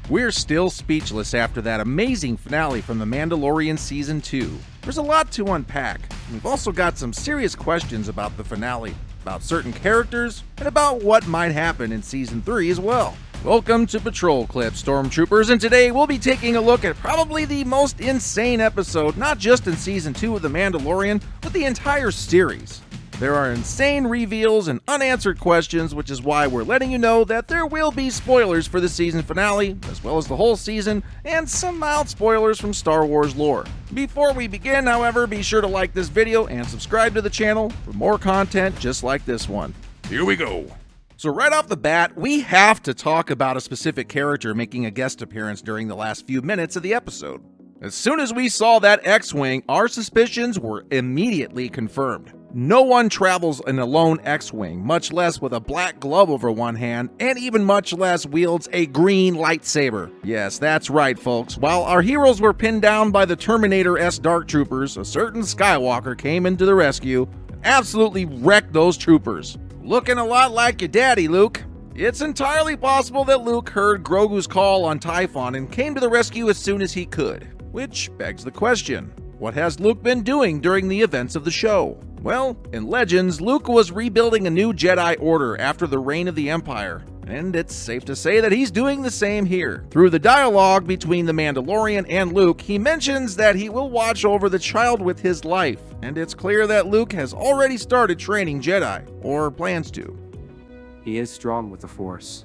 We're still speechless after that amazing finale from The Mandalorian Season 2. There's a lot to unpack. We've also got some serious questions about the finale, about certain characters, and about what might happen in Season 3 as well. Welcome to Patrol Clips, Stormtroopers, and today we'll be taking a look at probably the most insane episode, not just in Season 2 of The Mandalorian, but the entire series. There are insane reveals and unanswered questions, which is why we're letting you know that there will be spoilers for the season finale, as well as the whole season, and some mild spoilers from Star Wars lore. Before we begin, however, be sure to like this video and subscribe to the channel for more content just like this one. Here we go. So right off the bat, we have to talk about a specific character making a guest appearance during the last few minutes of the episode. As soon as we saw that X-Wing, our suspicions were immediately confirmed. No one travels in a lone X-Wing, much less with a black glove over one hand, and even much less wields a green lightsaber. Yes, that's right, folks. While our heroes were pinned down by the Terminator-esque Dark Troopers, a certain Skywalker came into the rescue and absolutely wrecked those troopers. Looking a lot like your daddy, Luke. It's entirely possible that Luke heard Grogu's call on Typhon and came to the rescue as soon as he could. Which begs the question, what has Luke been doing during the events of the show? Well, in Legends, Luke was rebuilding a new Jedi Order after the reign of the Empire, and it's safe to say that he's doing the same here. Through the dialogue between the Mandalorian and Luke, he mentions that he will watch over the child with his life, and it's clear that Luke has already started training Jedi, or plans to. He is strong with the Force,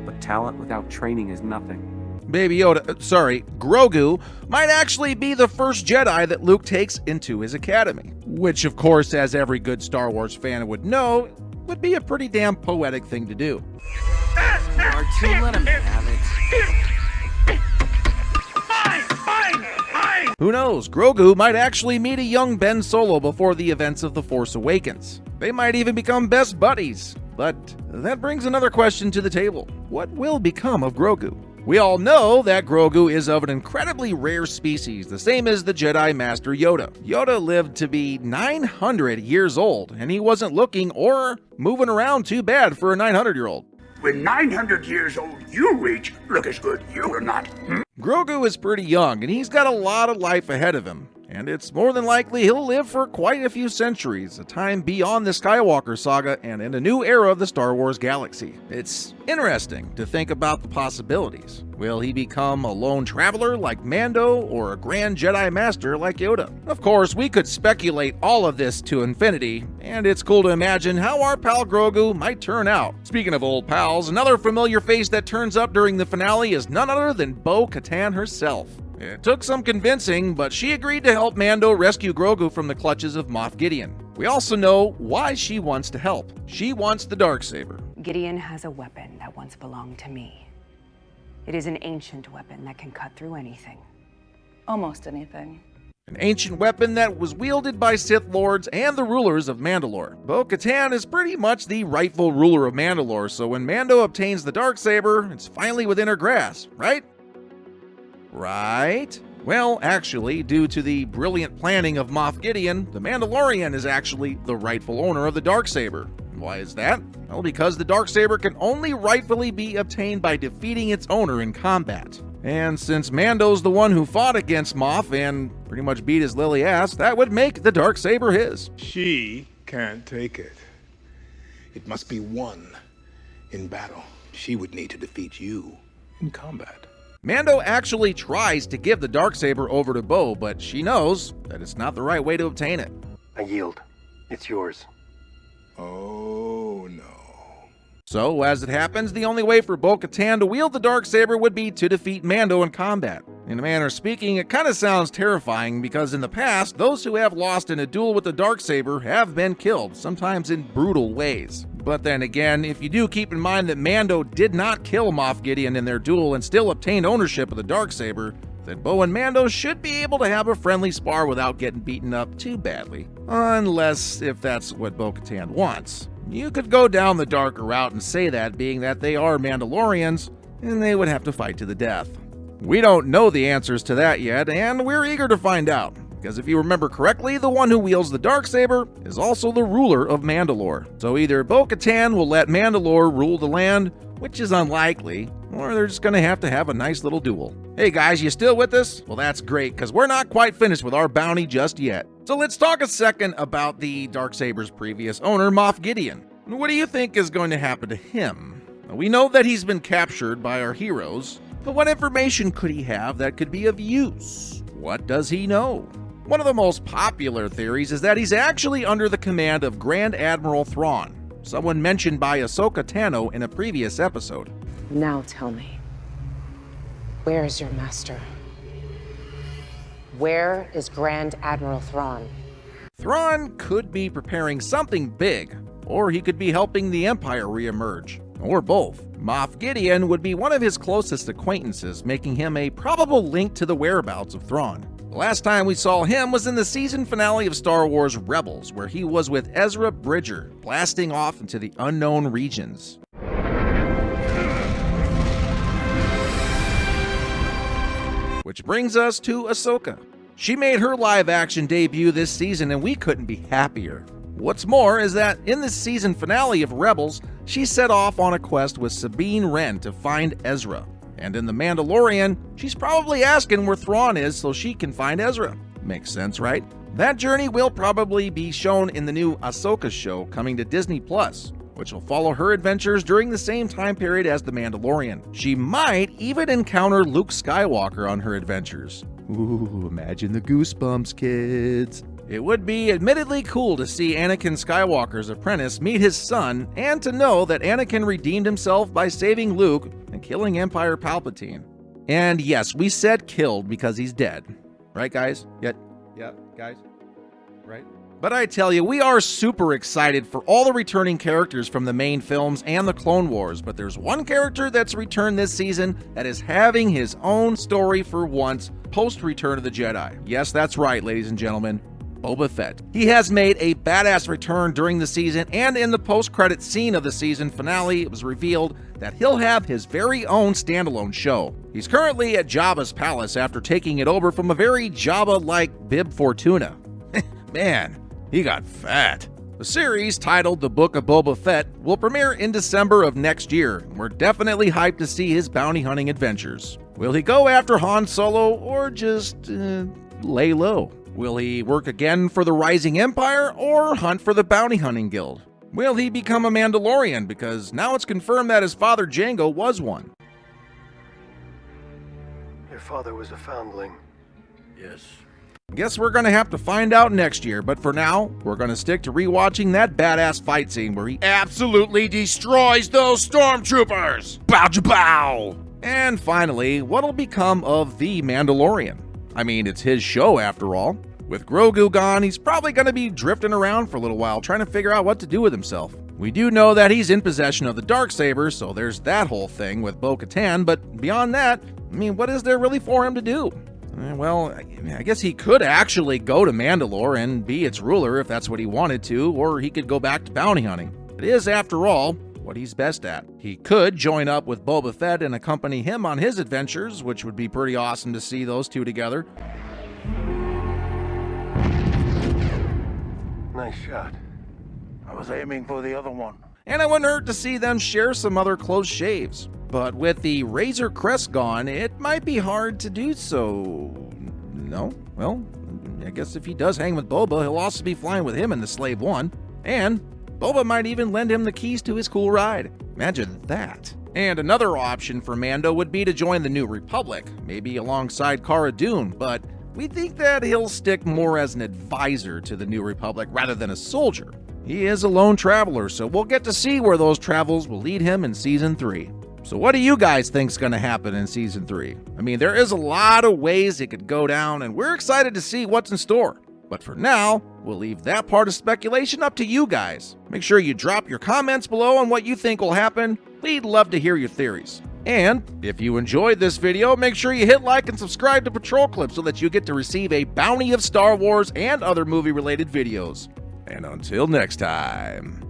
but talent without training is nothing. Grogu might actually be the first Jedi that Luke takes into his academy. Which, of course, as every good Star Wars fan would know, would be a pretty damn poetic thing to do. R2, let him have it. Fine. Who knows, Grogu might actually meet a young Ben Solo before the events of The Force Awakens. They might even become best buddies. But that brings another question to the table. What will become of Grogu? We all know that Grogu is of an incredibly rare species, the same as the Jedi Master Yoda. Yoda lived to be 900 years old, and he wasn't looking or moving around too bad for a 900-year-old. When 900 years old you reach, look as good you will not. Grogu is pretty young, and he's got a lot of life ahead of him. And it's more than likely he'll live for quite a few centuries, a time beyond the Skywalker saga and in a new era of the Star Wars galaxy. It's interesting to think about the possibilities. Will he become a lone traveler like Mando or a grand Jedi Master like Yoda? Of course, we could speculate all of this to infinity, and it's cool to imagine how our pal Grogu might turn out. Speaking of old pals, another familiar face that turns up during the finale is none other than Bo-Katan herself. It took some convincing, but she agreed to help Mando rescue Grogu from the clutches of Moff Gideon. We also know why she wants to help. She wants the Darksaber. Gideon has a weapon that once belonged to me. It is an ancient weapon that can cut through anything. Almost anything. An ancient weapon that was wielded by Sith Lords and the rulers of Mandalore. Bo-Katan is pretty much the rightful ruler of Mandalore, so when Mando obtains the Darksaber, it's finally within her grasp, right? Right? Well, actually, due to the brilliant planning of Moff Gideon, the Mandalorian is actually the rightful owner of the Darksaber. Why is that? Well, because the Darksaber can only rightfully be obtained by defeating its owner in combat. And since Mando's the one who fought against Moff and pretty much beat his lily ass, that would make the Darksaber his. She can't take it. It must be won in battle. She would need to defeat you in combat. Mando actually tries to give the Darksaber over to Bo, but she knows that it's not the right way to obtain it. I yield. It's yours. Oh, no. So, as it happens, the only way for Bo-Katan to wield the Darksaber would be to defeat Mando in combat. In a manner of speaking, it kind of sounds terrifying because in the past, those who have lost in a duel with the Darksaber have been killed, sometimes in brutal ways. But then again, if you do keep in mind that Mando did not kill Moff Gideon in their duel and still obtained ownership of the Darksaber, then Bo and Mando should be able to have a friendly spar without getting beaten up too badly. Unless if that's what Bo-Katan wants. You could go down the darker route and say that, being that they are Mandalorians, and they would have to fight to the death. We don't know the answers to that yet, and we're eager to find out. because if you remember correctly, the one who wields the Darksaber is also the ruler of Mandalore. So either Bo-Katan will let Mandalore rule the land, which is unlikely, or they're just gonna have to have a nice little duel. Hey guys, you still with us? Well, that's great, because we're not quite finished with our bounty just yet. So let's talk a second about the Darksaber's previous owner, Moff Gideon. What do you think is going to happen to him? We know that he's been captured by our heroes, but what information could he have that could be of use? What does he know? One of the most popular theories is that he's actually under the command of Grand Admiral Thrawn, someone mentioned by Ahsoka Tano in a previous episode. Now tell me, where is your master? Where is Grand Admiral Thrawn? Thrawn could be preparing something big, or he could be helping the Empire reemerge, or both. Moff Gideon would be one of his closest acquaintances, making him a probable link to the whereabouts of Thrawn. The last time we saw him was in the season finale of Star Wars Rebels, where he was with Ezra Bridger, blasting off into the unknown regions. Which brings us to Ahsoka. She made her live-action debut this season, and we couldn't be happier. What's more is that in the season finale of Rebels, she set off on a quest with Sabine Wren to find Ezra. And in The Mandalorian, she's probably asking where Thrawn is so she can find Ezra. Makes sense, right? That journey will probably be shown in the new Ahsoka show coming to Disney+, which will follow her adventures during the same time period as The Mandalorian. She might even encounter Luke Skywalker on her adventures. Ooh, imagine the goosebumps, kids. It would be admittedly cool to see Anakin Skywalker's apprentice meet his son, and to know that Anakin redeemed himself by saving Luke and killing Emperor Palpatine. And yes, we said killed because he's dead. Right, guys? Yeah, guys? Right? But I tell you, we are super excited for all the returning characters from the main films and the Clone Wars, but there's one character that's returned this season that is having his own story for once, post-Return of the Jedi. Yes, that's right, ladies and gentlemen. Boba Fett. He has made a badass return during the season, and in the post-credit scene of the season finale, it was revealed that he'll have his very own standalone show. He's currently at Jabba's palace after taking it over from a very Jabba-like Bib Fortuna. Man, he got fat. The series, titled The Book of Boba Fett, will premiere in December of next year, and we're definitely hyped to see his bounty hunting adventures. Will he go after Han Solo, or just lay low? Will he work again for the Rising Empire, or hunt for the Bounty Hunting Guild? Will he become a Mandalorian, because now it's confirmed that his father Jango was one? Your father was a foundling. Yes. Guess we're gonna have to find out next year, but for now, we're gonna stick to rewatching that badass fight scene where he absolutely destroys those stormtroopers! Bow bow! And finally, what'll become of the Mandalorian? I mean, it's his show after all. With Grogu gone, he's probably going to be drifting around for a little while trying to figure out what to do with himself. We do know that he's in possession of the Darksaber, so there's that whole thing with Bo-Katan, but beyond that, I mean, what is there really for him to do? Well, I guess he could actually go to Mandalore and be its ruler if that's what he wanted to, or he could go back to bounty hunting. It is, after all, what he's best at. He could join up with Boba Fett and accompany him on his adventures, which would be pretty awesome to see those two together. Nice shot. I was aiming for the other one. And it wouldn't hurt to see them share some other close shaves. But with the Razor Crest gone, it might be hard to do so. No? Well, I guess if he does hang with Boba, he'll also be flying with him in the Slave One. And Boba might even lend him the keys to his cool ride. Imagine that. And another option for Mando would be to join the New Republic, maybe alongside Cara Dune, but we think that he'll stick more as an advisor to the New Republic rather than a soldier. He is a lone traveler, so we'll get to see where those travels will lead him in Season 3. So what do you guys think's going to happen in Season 3? I mean, there is a lot of ways it could go down, and we're excited to see what's in store. But for now, we'll leave that part of speculation up to you guys. Make sure you drop your comments below on what you think will happen. We'd love to hear your theories. And if you enjoyed this video, make sure you hit like and subscribe to Patrol Clips so that you get to receive a bounty of Star Wars and other movie-related videos. And until next time.